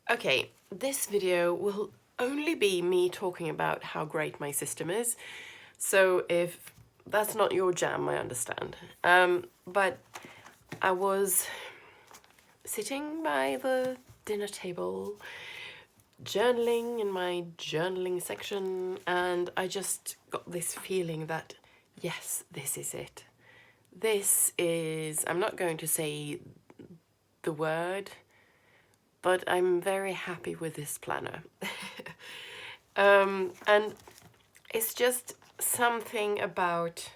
Okay, this video will only be me talking about how great my system is. So if that's not your jam, I understand. But I was sitting by the dinner table, journaling in my journaling section, and I just got this feeling that, yes, this is it. This is, I'm not going to say the word, but I'm very happy with this planner. And it's just something about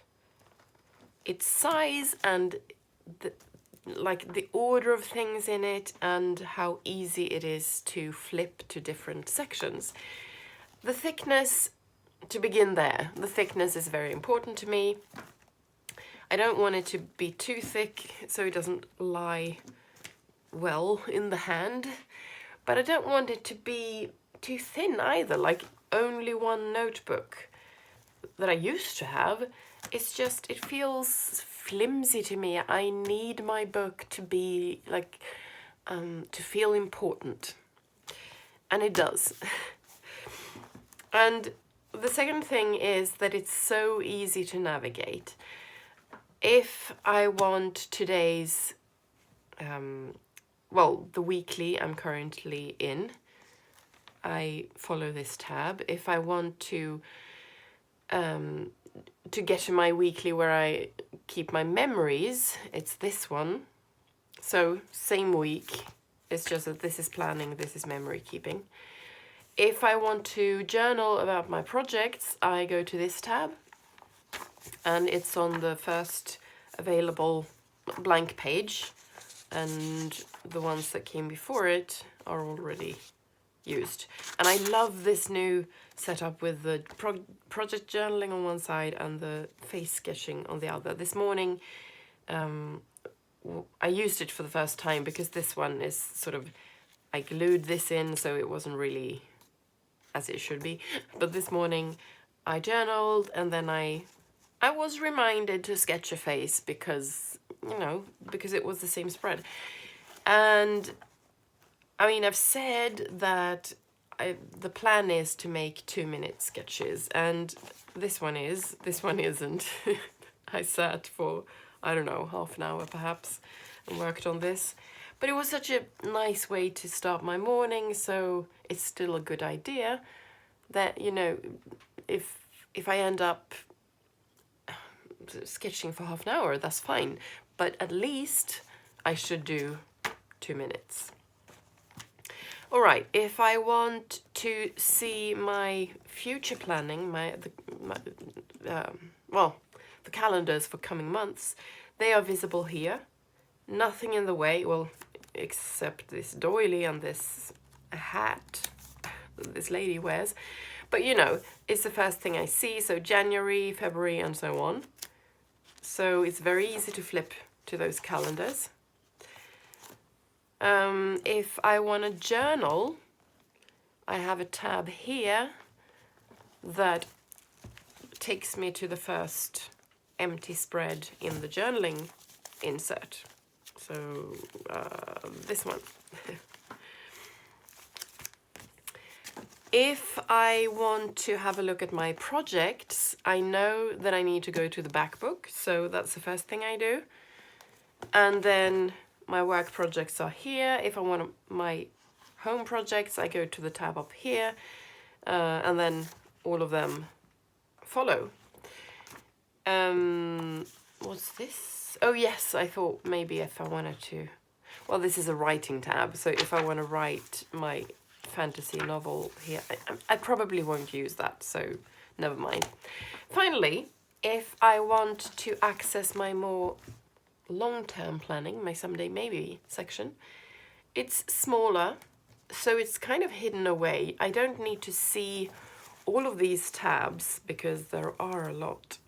its size and the order of things in it and how easy it is to flip to different sections. The thickness, to begin there, the thickness is very important to me. I don't want it to be too thick so it doesn't lie well in the hand, but I don't want it to be too thin either, like only one notebook that I used to have. It's just, it feels flimsy to me. I need my book to be like, to feel important. And it does. And the second thing is that it's so easy to navigate. If I want today's, the weekly I'm currently in, I follow this tab. If I want to get to my weekly where I keep my memories, it's this one. So same week, it's just that this is planning, this is memory keeping. If I want to journal about my projects, I go to this tab, and it's on the first available blank page, and the ones that came before it are already used. And I love this new setup with the project journaling on one side and the face sketching on the other. This morning I used it for the first time because this one is sort of, I glued this in so it wasn't really as it should be. But this morning I journaled, and then I was reminded to sketch a face because, because it was the same spread. And I mean, I've said that the plan is to make 2-minute sketches, and this one isn't. I sat for, I don't know, half an hour perhaps, and worked on this. But it was such a nice way to start my morning, so it's still a good idea that, if I end up sketching for half an hour, that's fine. But at least I should do 2 minutes. All right, if I want to see my future planning, the calendars for coming months, they are visible here. Nothing in the way, well, except this doily and this hat this lady wears. But it's the first thing I see, so January, February, and so on. So it's very easy to flip to those calendars. If I want to journal, I have a tab here that takes me to the first empty spread in the journaling insert. So this one. If I want to have a look at my projects, I know that I need to go to the back book, so that's the first thing I do. And then my work projects are here. If I want my home projects, I go to the tab up here, and then all of them follow. What's this? Oh yes, I thought maybe if I wanted to, well, this is a writing tab, so if I want to write my fantasy novel here, I probably won't use that, so never mind. Finally, if I want to access my more long-term planning, my someday maybe section, it's smaller, so it's kind of hidden away. I don't need to see all of these tabs because there are a lot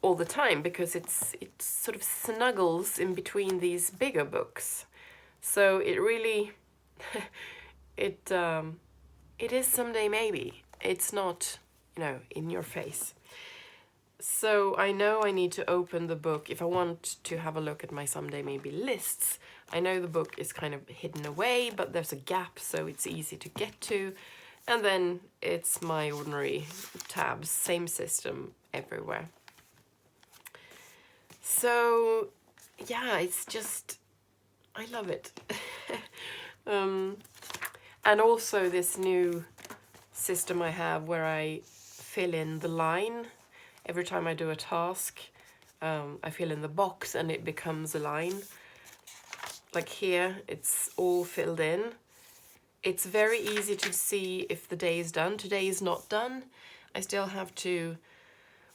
all the time, because it sort of snuggles in between these bigger books. So it really it is someday maybe. It's not, in your face. So I know I need to open the book. If I want to have a look at my someday maybe lists, I know the book is kind of hidden away, but there's a gap, so it's easy to get to. And then it's my ordinary tabs, same system everywhere. So yeah, it's just, I love it. And also this new system I have where I fill in the line every time I do a task. I fill in the box and it becomes a line. Like here, it's all filled in. It's very easy to see if the day is done. Today is not done. I still have to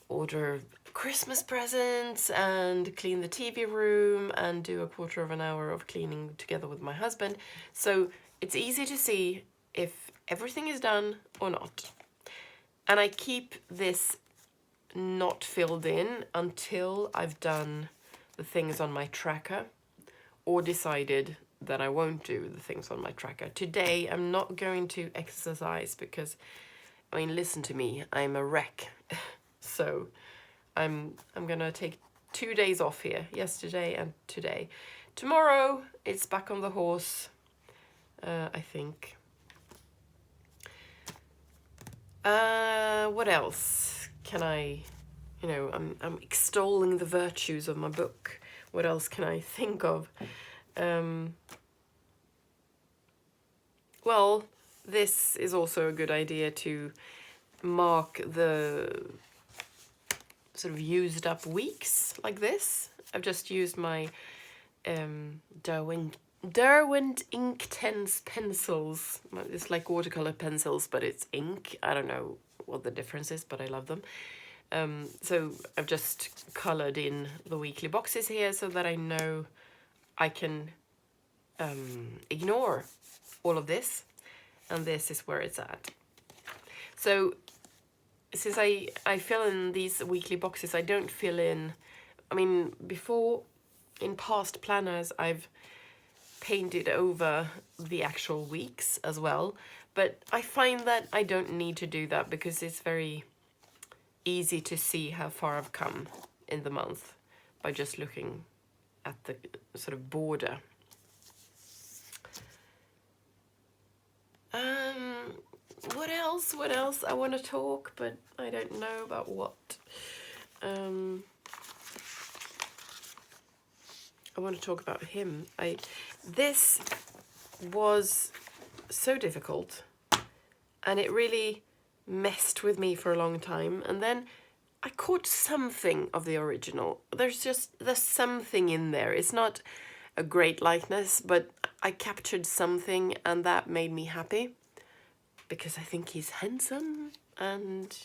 order Christmas presents and clean the TV room and do a quarter of an hour of cleaning together with my husband. So it's easy to see if everything is done or not. And I keep this not filled in until I've done the things on my tracker or decided that I won't do the things on my tracker. Today I'm not going to exercise because, I mean, listen to me, I'm a wreck. So I'm gonna take 2 days off here, yesterday and today. Tomorrow it's back on the horse, I think. What else can I, I'm extolling the virtues of my book. What else can I think of? Well, this is also a good idea to mark the sort of used up weeks like this. I've just used my Derwent Inktense pencils. It's like watercolor pencils, but it's ink. I don't know what the difference is, but I love them. So I've just colored in the weekly boxes here so that I know I can ignore all of this, and this is where it's at. So since I fill in these weekly boxes, I don't fill in, I mean, before, in past planners, I've painted over the actual weeks as well, but I find that I don't need to do that because it's very easy to see how far I've come in the month by just looking at the sort of border. What else? I want to talk, but I don't know about what. I want to talk about him. This was so difficult, and it really messed with me for a long time, and then I caught something of the original. There's something in there. It's not a great likeness, but I captured something, and that made me happy because I think he's handsome, and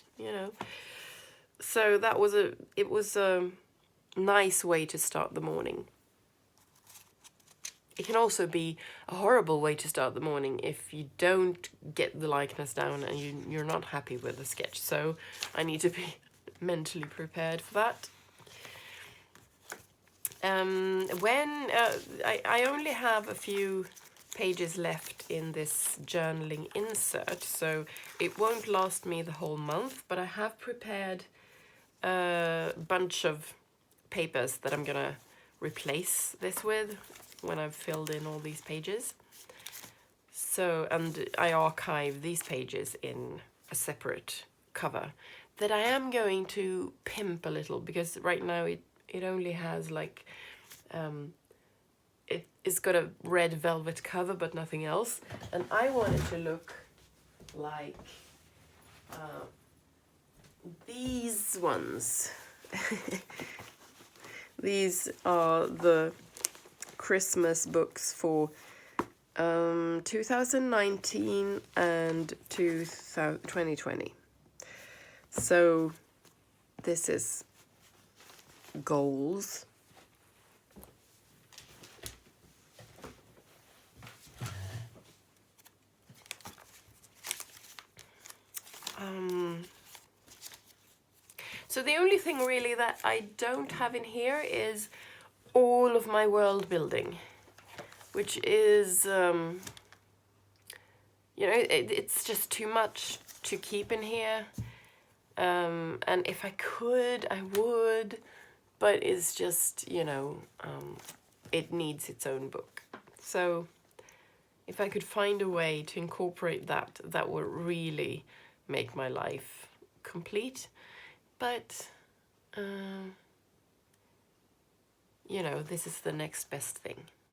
so it was a nice way to start the morning. It can also be a horrible way to start the morning if you don't get the likeness down and you're not happy with the sketch. So I need to be mentally prepared for that. I only have a few pages left in this journaling insert, so it won't last me the whole month, but I have prepared a bunch of papers that I'm gonna replace this with when I've filled in all these pages. So, and I archive these pages in a separate cover that I am going to pimp a little, because right now it only has like, it's got a red velvet cover but nothing else, and I want it to look like these ones. These are the Christmas books for 2019 and 2020. So this is goals. So the only thing really that I don't have in here is all of my world building, which is, it's just too much to keep in here. And if I could, I would, but it's just, it needs its own book. So if I could find a way to incorporate that, that would really make my life complete. But you know, this is the next best thing.